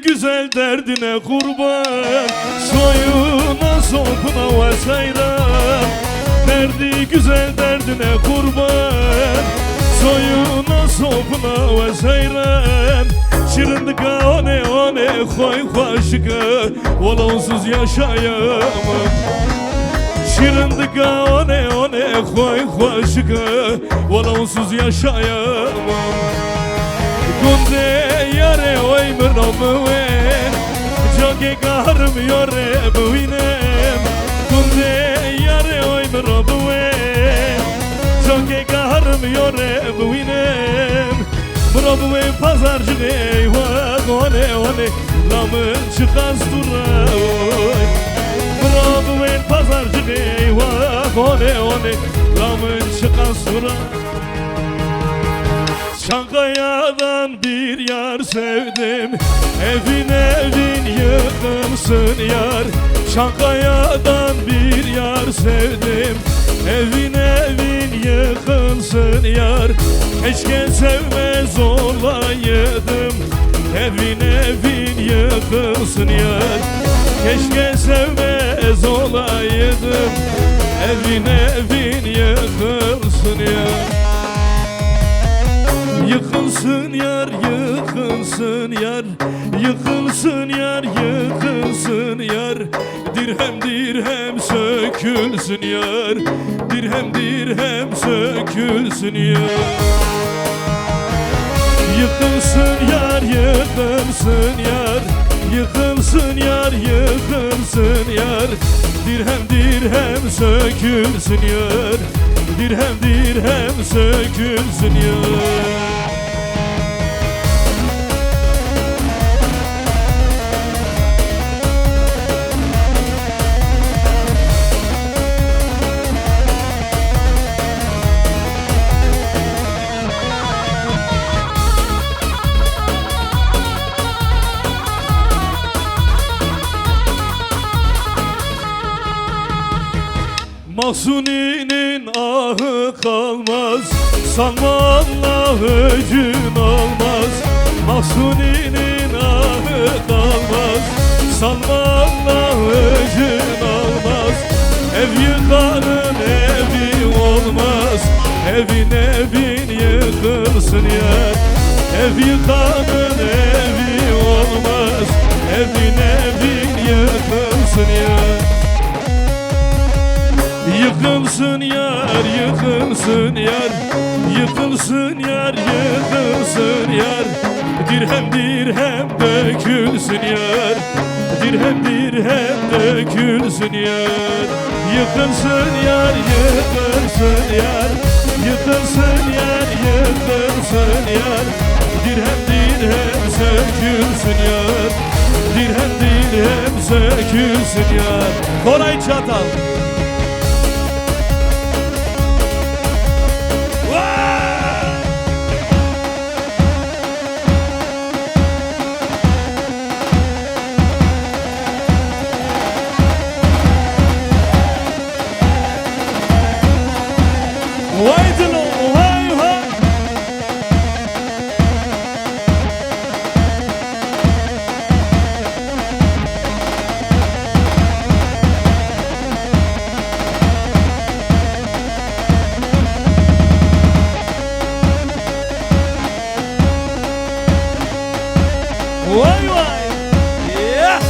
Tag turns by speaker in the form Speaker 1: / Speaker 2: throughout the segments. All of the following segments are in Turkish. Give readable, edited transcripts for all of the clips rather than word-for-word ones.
Speaker 1: güzel derdine kurban, soyuna sopuna vesaire. Derdi güzel derdine kurban, soyuna sopuna vesaire. Şırındıka one koy koşuka, olonsuz yaşayamam. Şırındıka one koy koşuka, olonsuz yaşayamam. Kunde yare oy mırabıven, joge karım yore buvinem. Kunde yare oy mırabıven, joge karım yore buvinem. Mırabıven pazarcı eyvah one lamın çıkas duray. Mırabıven pazarcı eyvah one lamın çıkas duray. Çankaya'dan bir yar sevdim, evin yıkılsın yar. Çankaya'dan bir yar sevdim, evin yıkılsın yar. Keşke sevmez olaydım, evin yıkılsın yar. Keşke sevmez olaydım, evin yıkılsın yar. Yıkılsın yar, yıkılsın yar, yıkılsın yar, yıkılsın yar. Dirhem sökülsün yar, dirhem sökülsün yar. Yıkılsın yar, yıkılsın yar, yıkılsın yar, yıkılsın yar. Dirhem sökülsün yar, dirhem sökülsün yar. Mahsuni'nin ahı kalmaz, sanma Allah öcün olmaz. Mahsuni'nin ahı kalmaz, sanma Allah öcün olmaz. Ev yıkanın evi olmaz, evin yıkılsın yar. Ev yıkanın evi olmaz, evin yıkılsın yar. Yıkılsın yar, yıkılsın yar, yıkılsın yar, yıkılsın yar. Dirhem dökülsün yar, dirhem dökülsün yar. Yıkılsın yar, yıkılsın yar, yıkılsın yar, yıkılsın yar. Dirhem sökülsün yar, dirhem sökülsün yar. Koray Çatal. Vay vay, yeah.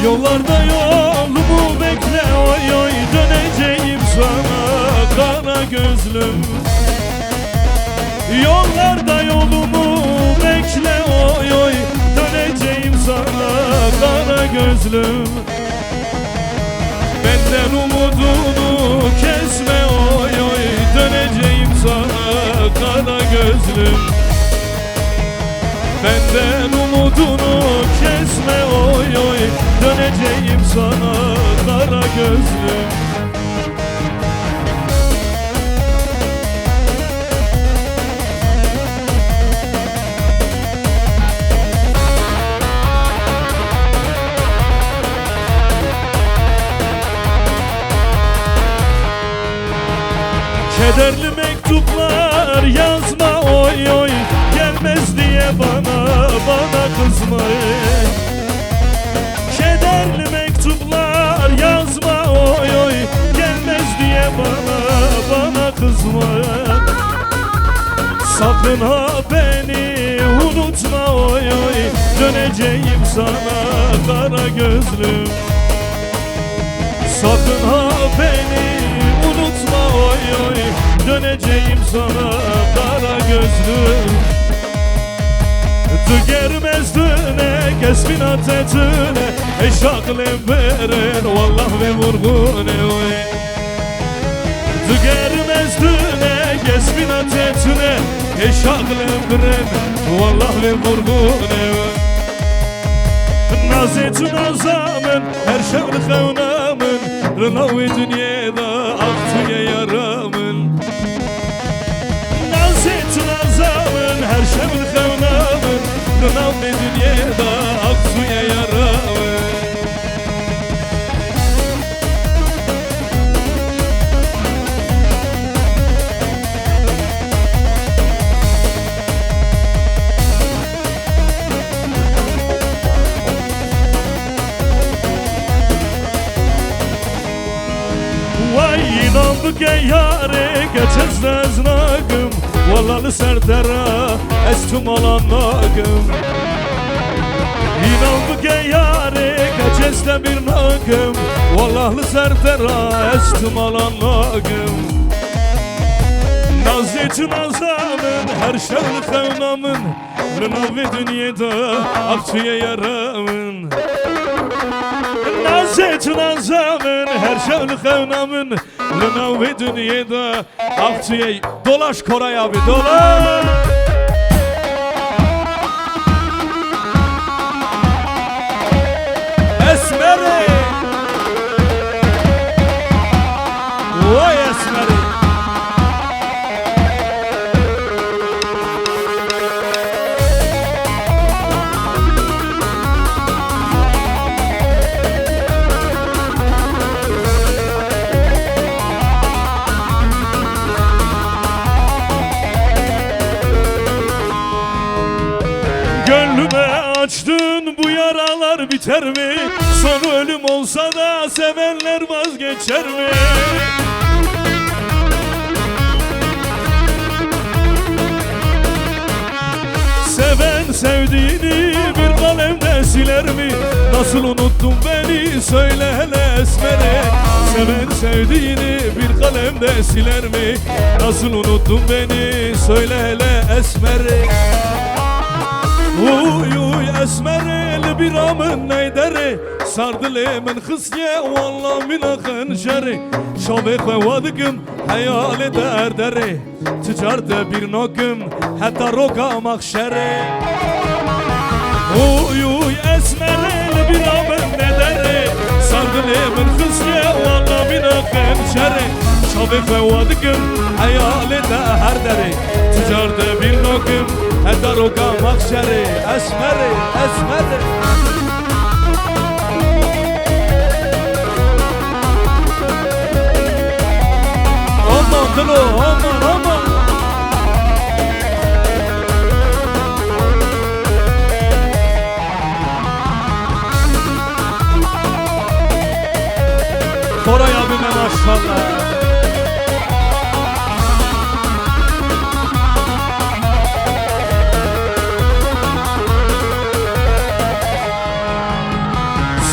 Speaker 1: Yollarda yolumu bekle oy oy, döneceğim sana kara gözlüm. Yollarda yolumu bekle oy oy, döneceğim sana kara gözlüm. Benden umudunu kesme oy oy, döneceğim sana kara gözlüm. Benden umudunu kesme oy oy, döneceğim sana kara gözlüm. Kederli mektuplar yazma oy oy, gelmez diye bana kızma. Kederli mektuplar yazma oy oy, gelmez diye bana kızma. Sakın ha beni unutma oy oy, döneceğim sana kara gözlüm. Sakın ha beni unutma oy oy, döneceğim sana kara gözlüm. Tu gelmezdine kesbinat etine, eşaklem veren vallah ve vurgune oy. Tu gelmezdine kesbinat etine, eşaklem veren vallah ve vurgune oy. Nazet nazamın her şevri xevnamın, rınavi dünyada aktıya yaramın. Nazet nazamın her şevri xevnamın, rınavi dünyada aktıya yaramın. Vay inandık ey yâre geçez neznakım, vallalı serdera estum olan nakım. İnandık ey yâre geçez de bir nakım, vallalı serdera estum olan nakım. Nazeti nazamın her şevli xevnamın, rınavi dünyada akçıya yaramın. Nazet nazamın her şevli xevnamın, rınavi dünyada akçıya. Dolaş Koray abi dolaş. Esmeri vay esmeri. Gönlüme açtın bu yaralar biter mi? Son ölüm olsa da sevenler vazgeçer mi? Seven sevdiğini bir kalemde siler mi? Nasıl unuttun beni söyle hele esmeri. Seven sevdiğini bir kalemde siler mi? Nasıl unuttun beni söyle hele esmeri. Uy uy esmeril bir amın neyderi, sardı lemen kısye valla mina kınşeri. Şabek ve vadıkım hayali derderi, ticarde bir nokum hatta roka makşeri. Uy uy esmeril bir amın neyderi, sardı lemen kısye valla mina kınşeri. Şabek ve vadıkım hayali derderi, ticarde bir nokum hatta roka makşeri. Esmeri, esmeri. Aman dilo, aman aman. Koray abime maşallah.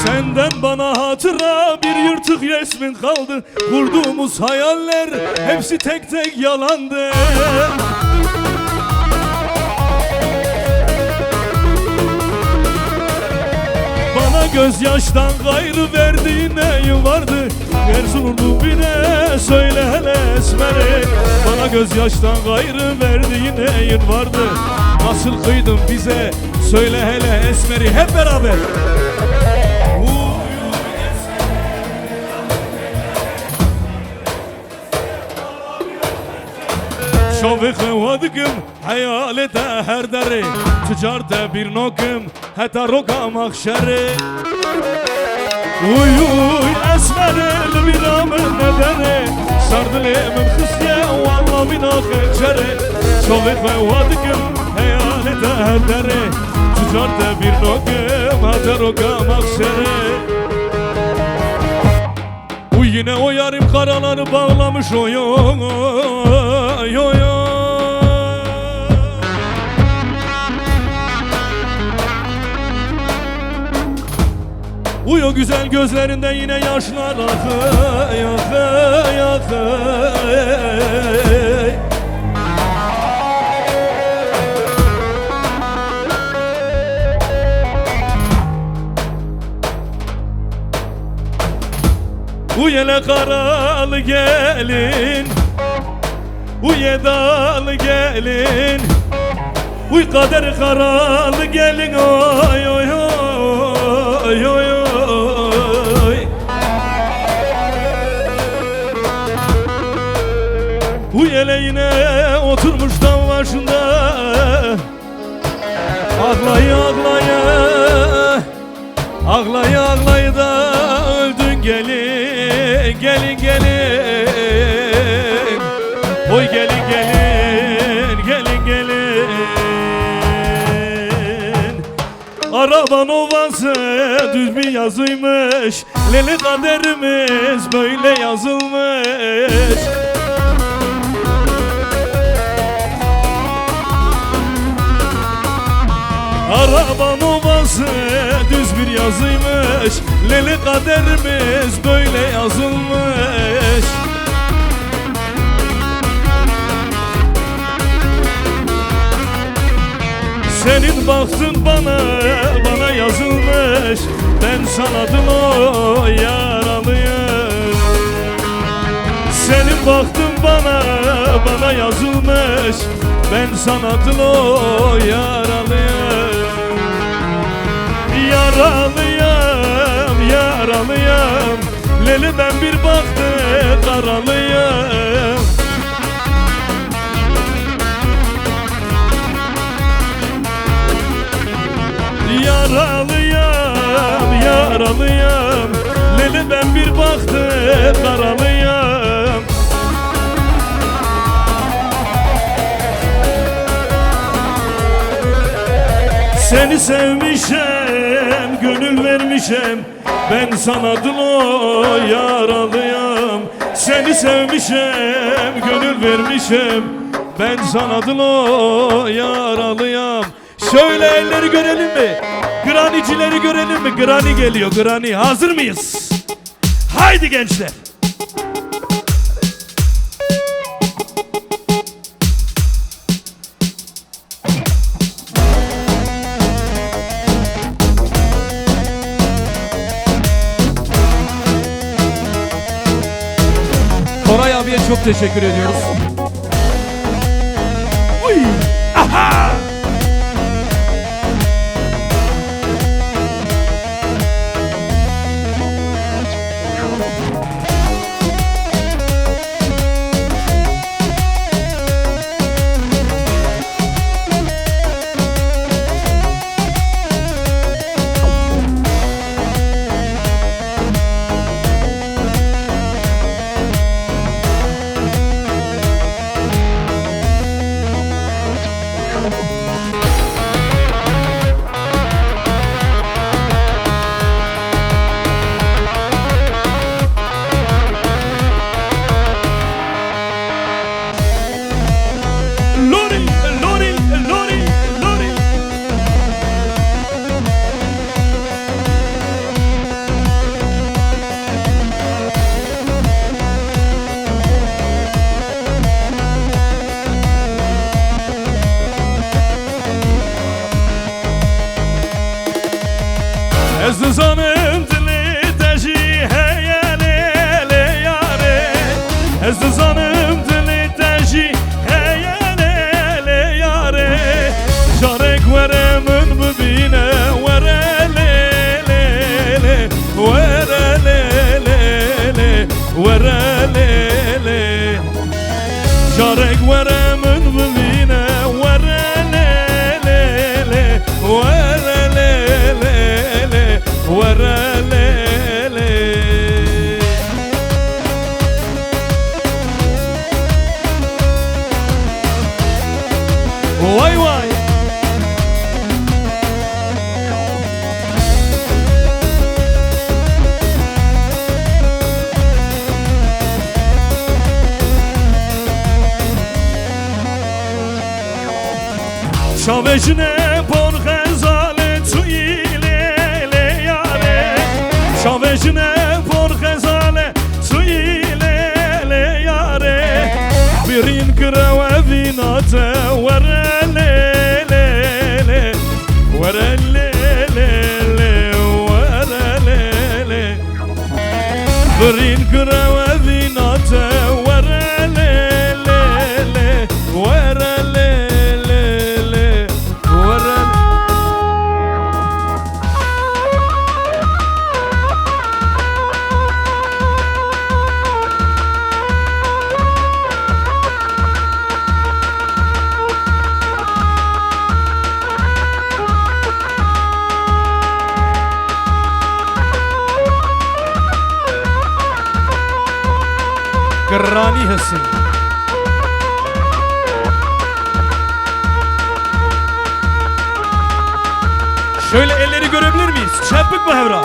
Speaker 1: Senden bana hatıra bir yırtık resmin kaldı. Kurduğumuz hayaller hepsi tek tek yalandı. Bana gözyaştan gayrı verdiğin neyin vardı? Erzurumlu bile söyle hele esmeri. Bana gözyaştan gayrı verdiğin neyin vardı? Nasıl kıydın bize söyle hele esmeri. Hep beraber. Şovik vadıkım hayalete her deri, ticarte bir nokum hatta roka makşeri. Uy uy esmeril bir amın nedeni, سردلي من خسية والله من آخر شري شوفي خوادكم هيالي تهدري تجارت bir nokum hater okam aksere Bu yine o yarim karaları bağlamış oy oy oy Uyu güzel gözlerinden yine yaşlar akıyor Uyele karalı gelin Uyedalı gelin Uy kader karalı gelin Oy oy oy oy oy Uyele yine oturmuş dam başında Ağlaya ağlaya Ağlaya ağlaya da öldün gelin Gelin gelin Oy gelin gelin Gelin gelin Araban ovası düz bir yazıymış Leli kaderimiz böyle yazılmış Araban ovası düz bir yazıymış Leli kaderimiz böyle yazılmış Senin baktın bana yazılmış Ben sanadın o yaralıyım Senin baktın bana yazılmış Ben sanadın o yaralıyım Yaralıyım, yaralıyım Leli ben bir baktım karalıyım Yaralıyım, yaralıyım Leli ben bir baktım karalıyım Seni sevmişem, gönül vermişem Ben sanadın o yaralıyım Seni sevmişem, gönül vermişem Ben sanadın o yaralıyım Şöyle elleri görelim mi? Granicileri görelim mi? Grani geliyor, Grani. Hazır mıyız? Haydi gençler! Koray abiye çok teşekkür ediyoruz. Uy! Aha! Ezdizanım dili teji heyele yare Ezdizanım dili teji heyele yare Jarek veremin mübine verelelele Verelelele Verelelele Jarek veremin mübine verelelele Verelelele Verelele Şavejine por xezale Tsuile yare Şavejine por xezale Tsuile yare Birin kreve vinate Verele Verele Verele Birin kreve vinate Verele Verele Granny Hüseyin. Şöyle elleri görebilir miyiz? Çapık mı Hevra?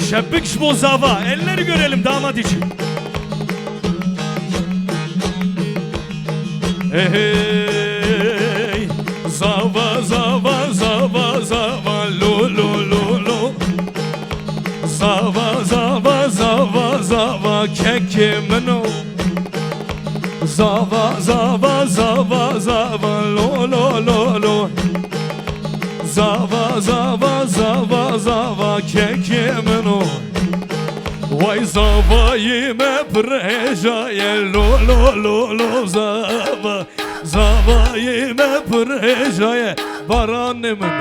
Speaker 1: Çapık şmozava. Elleri görelim damat için. Hey, zava zava zava zava lo lo lo lo Zava zava zava zava kekimno Zava zava zava zava lo lo lo lo Zava zava zava zava kekimno Vay zavayime prejaye lo lo lo lo zava Zavayime prejaye baranımın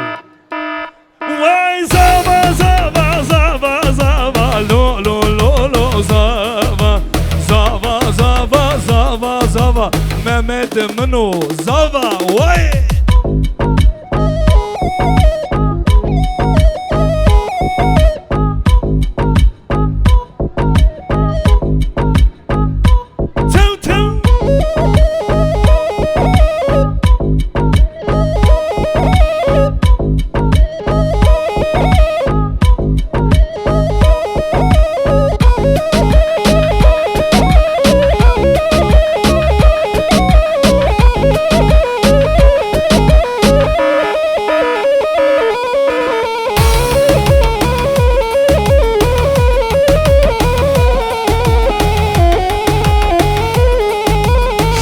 Speaker 1: Vay zava zava zava zava lo lo lo lo zava Zava zava zava zava Mehmet'imin o zava vay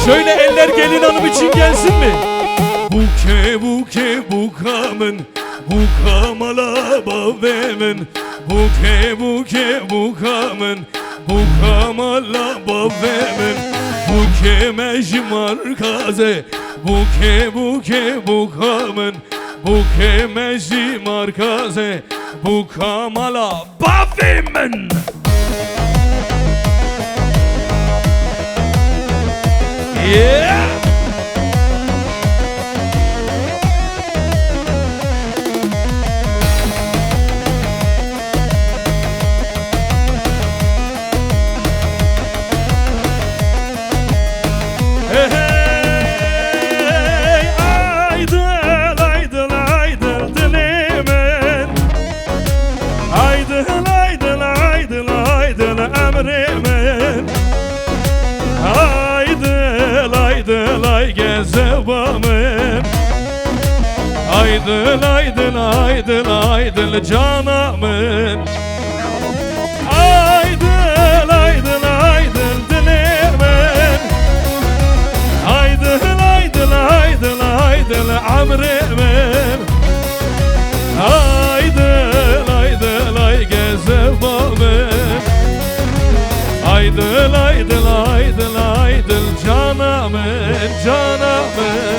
Speaker 1: Şöyle eller gelin hanım için gelsin mi? Buke buke bukamın Bukamala bavemin Buke buke bukamın Bukamala bavemin Buke mejim arkaze Buke buke bukamın Buke mejim arkaze Bukamala bavemin Yeah! Hey, hey, aydın, aydın, aydın dilimin Aydın, aydın, aydın, aydın emrimin Aydın ay gezevamın Aydın aydın aydın aydın canamın Aydın aydın aydın dilimin Aydın aydın aydın aydın amrimin Aydın aydın ay gezevamın Aydın aydın aydın aydın canamın canamın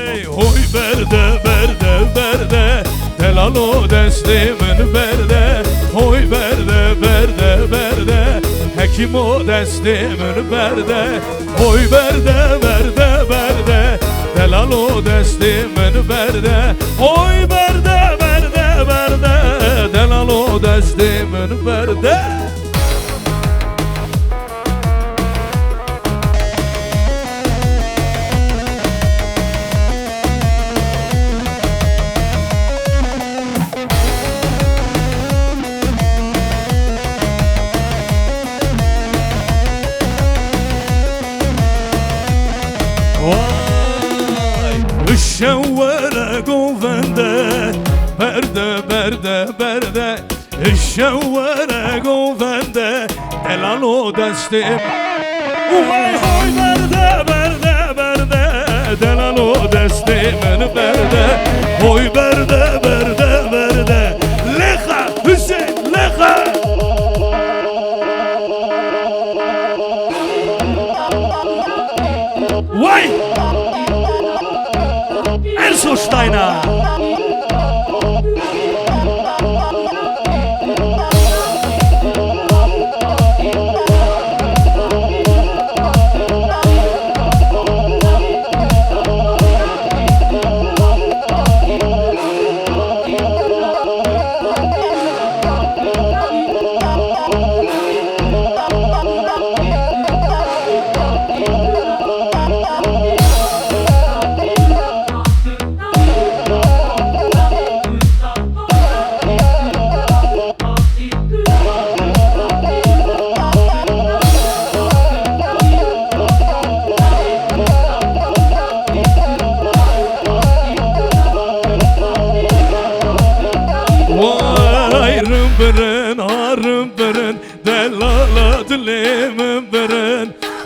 Speaker 1: Hey, hoy berde berde berde Delalo destimin berde Hoy berde berde berde kim o destimin berde. Oy berde berde berde, delal o destimin berde. Oy berde berde berde, delal o destimin berde. الشوارع قوفنده برده برده برده الشوارع قوفنده دلالو دستم وای های برده برده برده دلالو دستم برده وای برده برده برده لخا حسین لخا وای Steiner.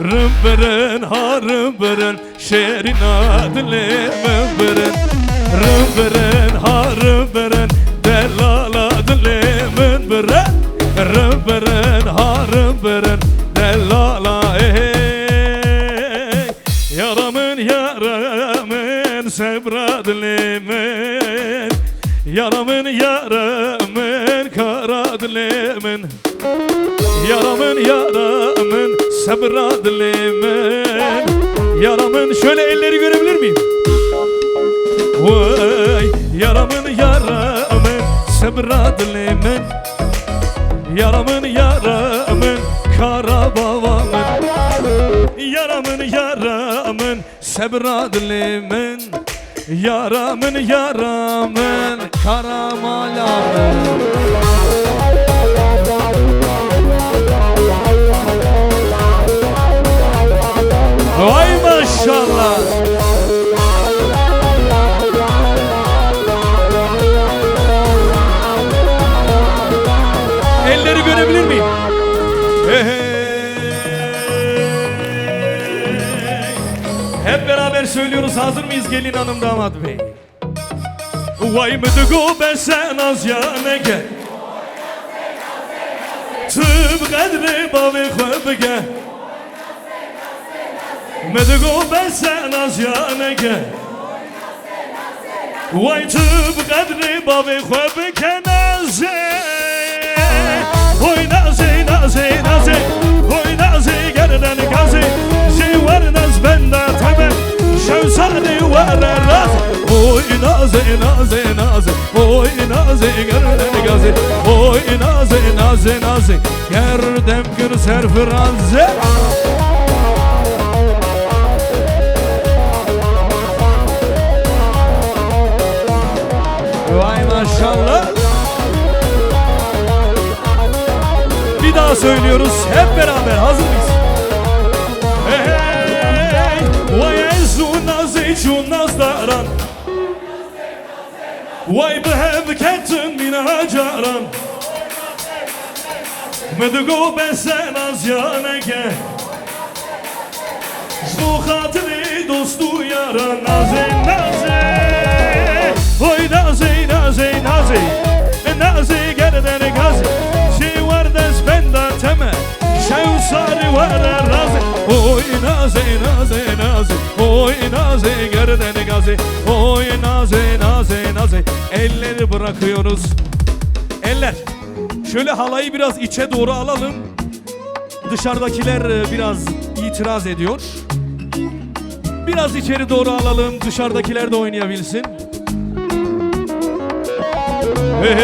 Speaker 1: Rımbırın ha rımbırın şehrin adını rımbırın. Rımbırın ha rımbırın delal adını rımbırın. Rımbırın ha rımbırın delala ey. Yaramın yaramın sebradlimin. Yaramın yaramın karadlimin. Yaramın yaramın sabradlimin. Yaramın şöyle elleri görebilir miyim? Vay yaramın yaramın sabradlimin. Yaramın yaramın kara babamın. Yaramın yaramın sabradlimin. Yaramın yaramın kara malamın. Vay maşallah. Elleri görebilir miyim? Hey, hey. Hep beraber söylüyoruz. Hazır mıyız gelin hanım damat bey? Vay mıdıgo ben sen az yanege Tıp kadri bavi khubge مدگو بسن از یانگه وای تو بقدری بابی خواب کنازه وای نازی نازی نازی وای نازی گردن گازی زیور ناز بنده تبه شوزانی ور راز وای نازی نازی نازی وای نازی گردن گازی وای نازی نازی نازی گردم گل سرفرازه Vay maşallah. Bir daha söylüyoruz hep beraber, hazır mıyız? Hey, vay ezunazı cunazdaran Vay behev kentin mina caran Medgo ben sen az yanege Bu hatiri dostu yaran naze naze Oy nazi nazi nazi Nazi gerdene gazi Şey var des benda teme Şey usari var razi Oy nazi nazi nazi Oy nazi gerdene gazi Oy nazi nazi nazi Elleri bırakıyoruz. Eller şöyle halayı biraz içe doğru alalım. Dışarıdakiler biraz itiraz ediyor. Biraz içeri doğru alalım, dışarıdakiler de oynayabilsin. Hey,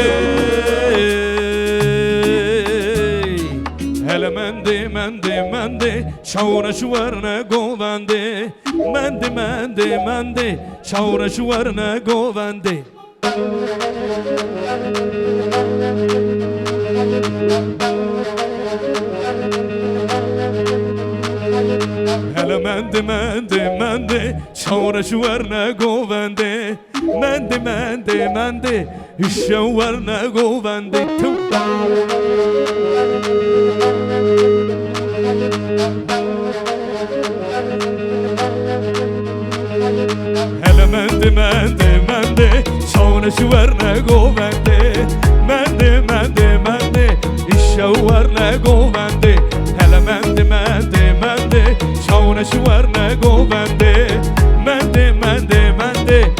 Speaker 1: hele mendi mendi mendi, şavra şuvarna govendi. Mendi mendi mendi, şavra şuvarna govendi. Hele mendi mendi mendi, şavra şuvarna govendi. Mendi mendi mendi, şavarna govendi. Hele mendi mendi mendi, şavra şuvarna govendi. Mendi mendi mendi, şavarna govendi. Hele mendi mendi mendi, şavra şuvarna govendi. Mendi mendi mendi.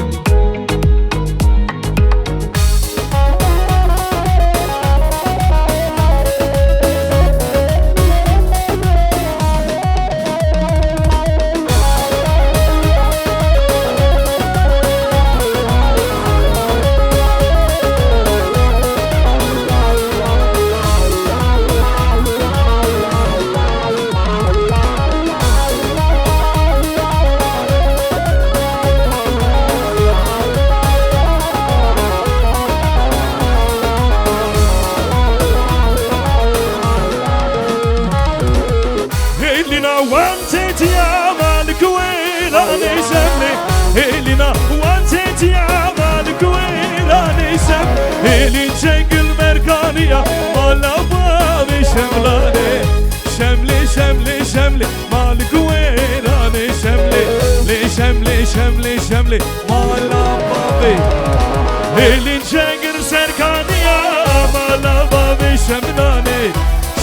Speaker 1: Elina wanted ya malikuela nesem elince gül merkaniya malaba ve şemlane şemli şemli şemli malikuela nesemli le şemli şemli şemli malaba ve elince gül serkaniya malaba ve şemlane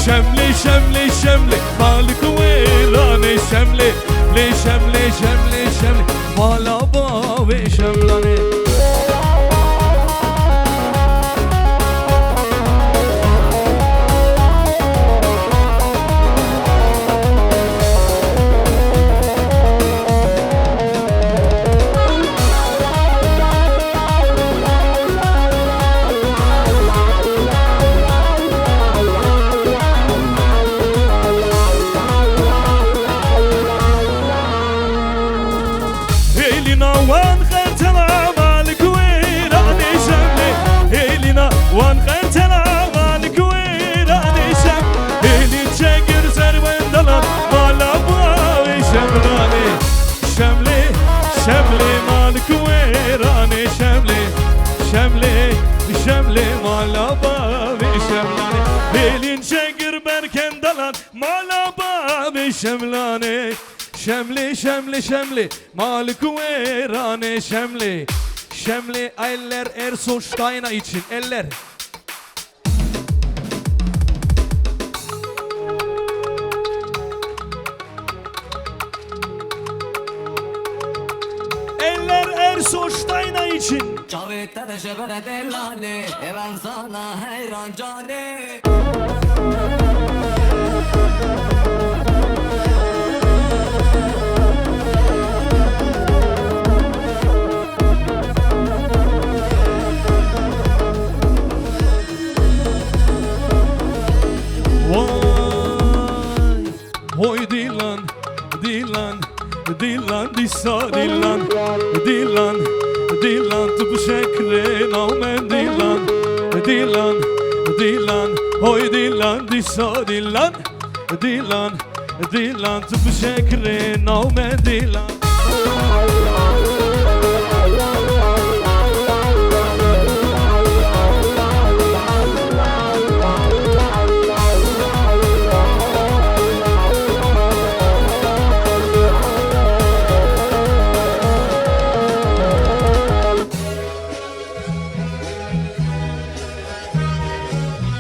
Speaker 1: şemli şemli şemli malikuela nesemli le şemli şemli şemli malaba ve şemlane. Şemli malikuerane şemli şemli şemli malaba ve şemlane elince girberken dalan malaba ve şemlane şemli şemli şemli malikuerane şemli şemli eller Ersoştayna için eller. Ersoştayna için.
Speaker 2: Çavette de şebere delane, ben sana hayran cane.
Speaker 1: Vay, hoy Dilan, Dilan, Dilan, disa Dilan, Dilan, Dilan, tu şekre namen Dilan, Dilan, Dilan, hoy Dilan, disa Dilan, Dilan, Dilan, tu şekre namen Dilan.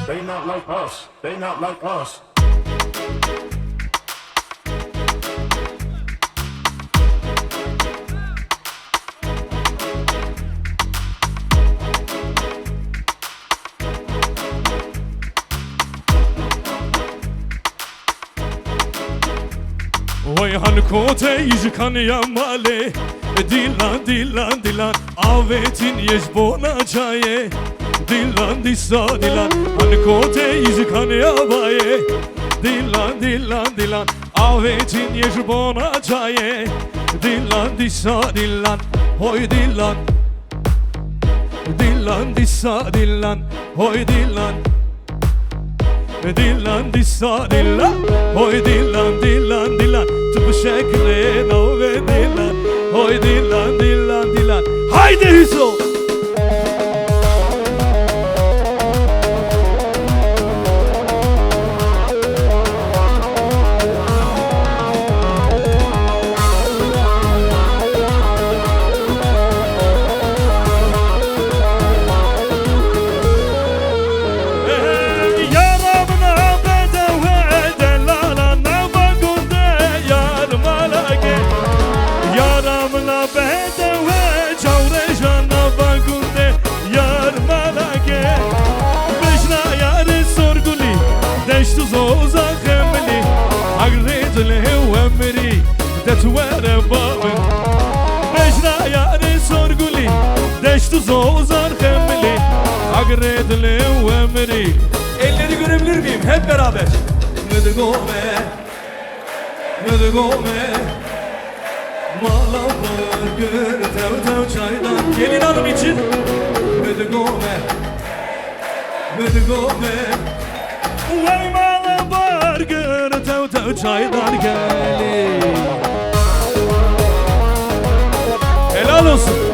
Speaker 3: They not like us. They not like us.
Speaker 1: kote yıkan yamale Dilan dilan dilan avetin yeş bona çaye Dilan disa dilan kote yıkan yabaye Dilan dilan dilan avetin yeş bona çaye Dilan disa dilan hoy dilan Dilan disa dilan hoy dilan Dilan disa dilan hoy dilan dilan dilan Tıpı şekre nave dilan hoy dilan dilan dilan Haydi Hüso Tetwere babın Mecra yarı sorguli Deştu zozar kemli Agredli emri Elleri görebilir miyim hep beraber Müdgome Müdgome Malabar gör tev tev çaydan Gelin hanım için Müdgome Müdgome Vay malabar gör tev tev çaydan gelin Helal olsun.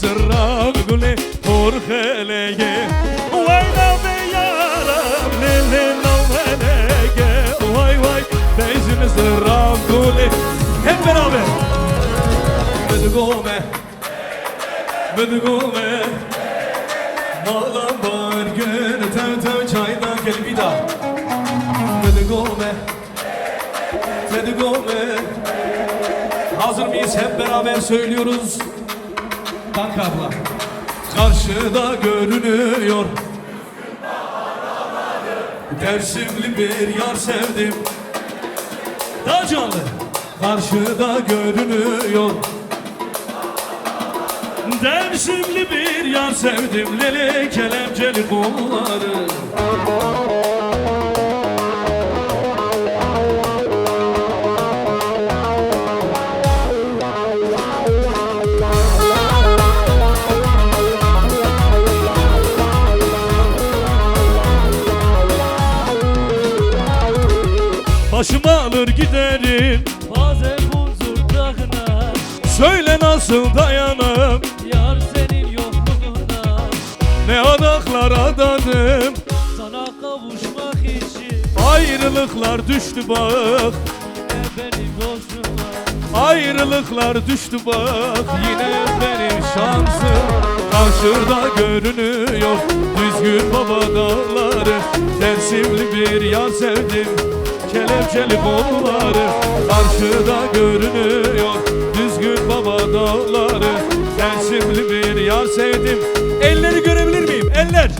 Speaker 1: Zırrak gülü porhelege Vay nave yaram lili navelege Vay vay beyzini zırrak gülü Hep beraber Müdgome Müdgome Malabar gör tev tev çaydan Gel bir daha Müdgome Müdgome Hazır mıyız? Hep beraber söylüyoruz Kanka abla Karşıda görünüyor Dersimli bir yar sevdim Daha canlı Karşıda görünüyor Dersimli bir yar sevdim Lele kelepçeli kolları Başımı alır giderim
Speaker 4: Bazen huzur dağına
Speaker 1: Söyle nasıl dayanım
Speaker 4: Yar senin yokluğuna
Speaker 1: Ne adaklar adadım
Speaker 4: Sana kavuşmak için
Speaker 1: Ayrılıklar düştü bak
Speaker 4: benim boşluğuma
Speaker 1: Ayrılıklar düştü bak Yine benim şansım Karşıda görünüyor Düzgün baba dağları Dersimli bir yar sevdim Kelepçeli kolları Karşıda görünüyor Düzgün baba dağları Dersimli bir yar sevdim Elleri görebilir miyim? Eller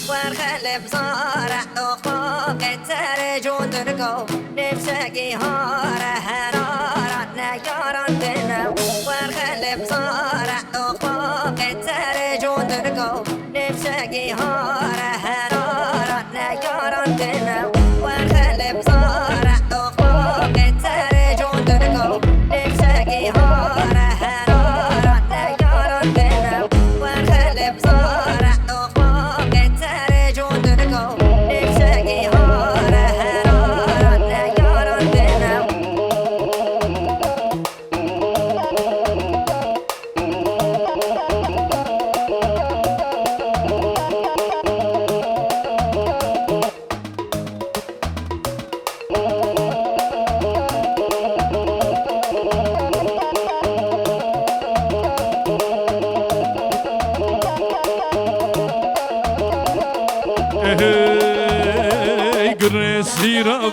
Speaker 5: والخلف صارع طقطق الترجون تركو نفسك هارة هرارة نيارة تنو والخلف صارع طقطق الترجون تركو نفسك هارة هرارة نيارة تنو والخلف صارع طقطق الترجون تركو نفسك هارة هرارة نيارة تنو والخلف صارع طقطق الترجون تركو نفسك هارة هرارة نيارة تنو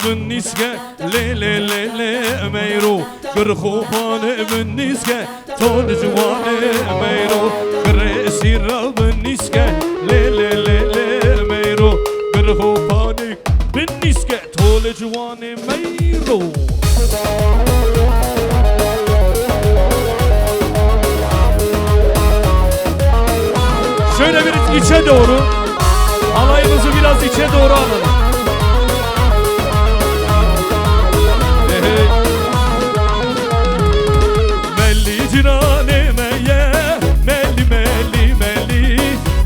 Speaker 1: بالنسكة لي لي لي لي ميرو برخوفان بالنسكة طول جواني ميرو برسي بالنسكة لي لي لي لي ميرو برخوفان بالنسكة طول جواني ميرو Şöyle bir içe doğru, alayımızı biraz içe doğru alalım. Melli ciraneme melli melli melli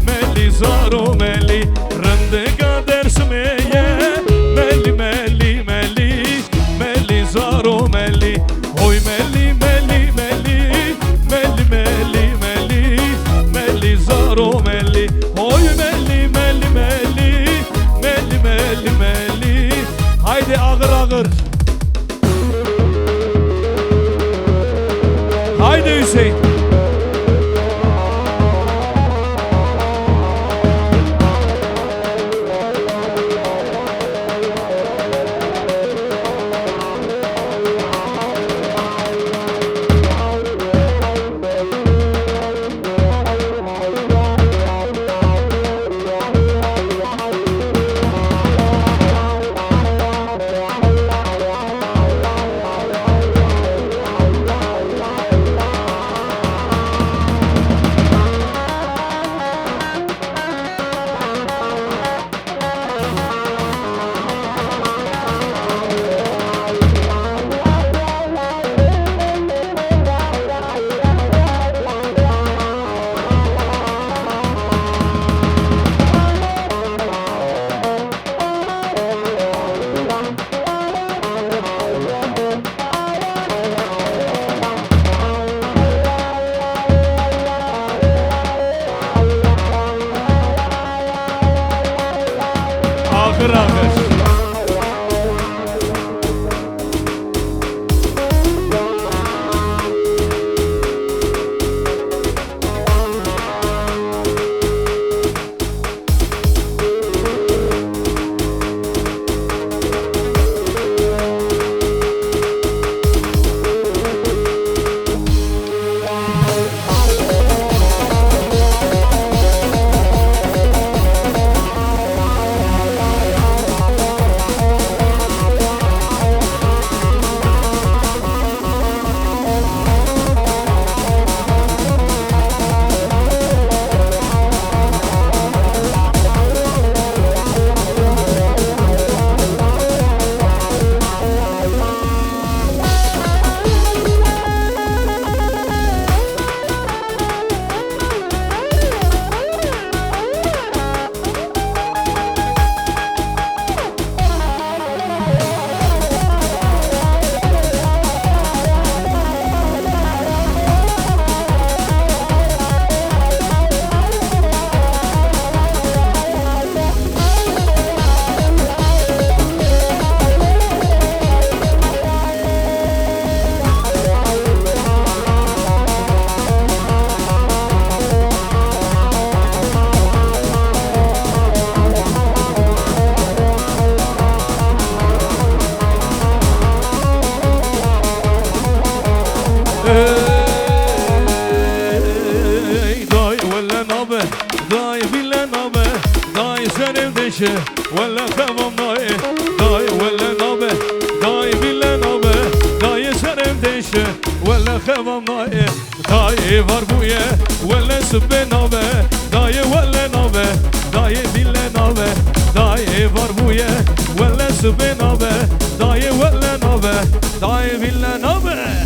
Speaker 1: melli zaro melli rende dersmeye melli melli melli melli zaro melli oy melli melli melli melli melli melli melli zaro melli oy melli melli melli melli melli melli haydi ağır ağır haydi Hüseyin ağır ağır ولا خمم داي داي ولا نابه داي بلا نابه داي سرم دشه ولا خمم داي داي var bu ye ولا سب نابه داي ولا نابه داي بلا نابه داي var bu ye ولا سب نابه داي ولا نابه داي بلا نابه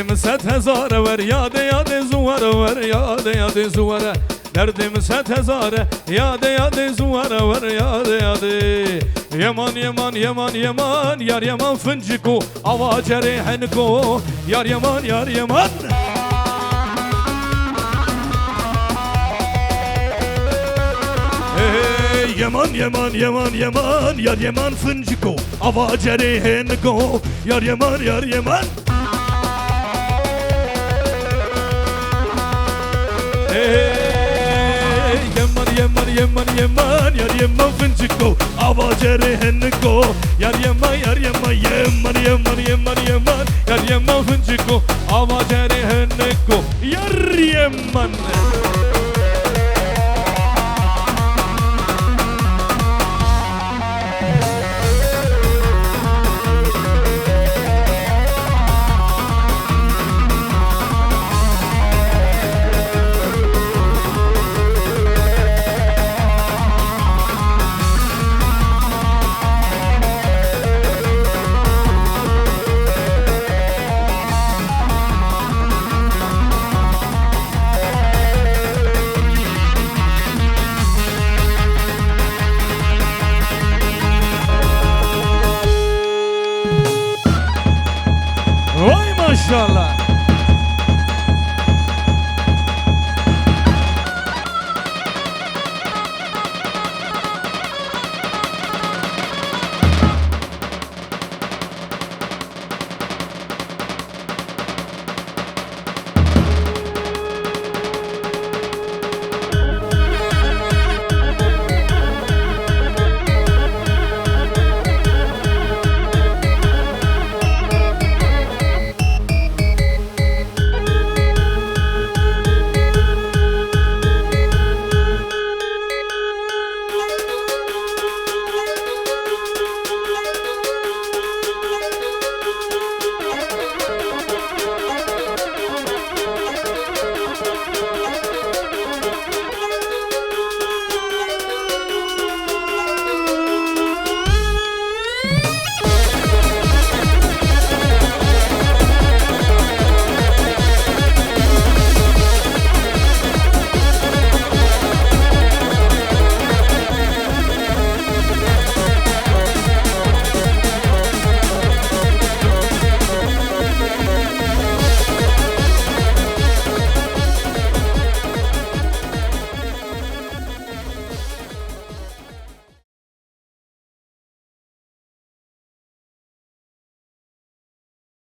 Speaker 1: Derdim set hezare ver yade yade zuvara ver yade yade zuvara Derdim set hezare yade yade zuvara ver yade yade Yaman yaman yaman yaman yar yaman fıncıko ava cerehenko yar yaman yar yaman Yaman yaman yaman yaman yar yaman fıncıko ava cerehenko yar yaman yar yaman Yaman yaman yaman yaman yar yaman fıncıko ava cerehenko yar yaman yar yaman yaman yaman yaman yaman yar yaman fıncıko ava cerehenko yar yaman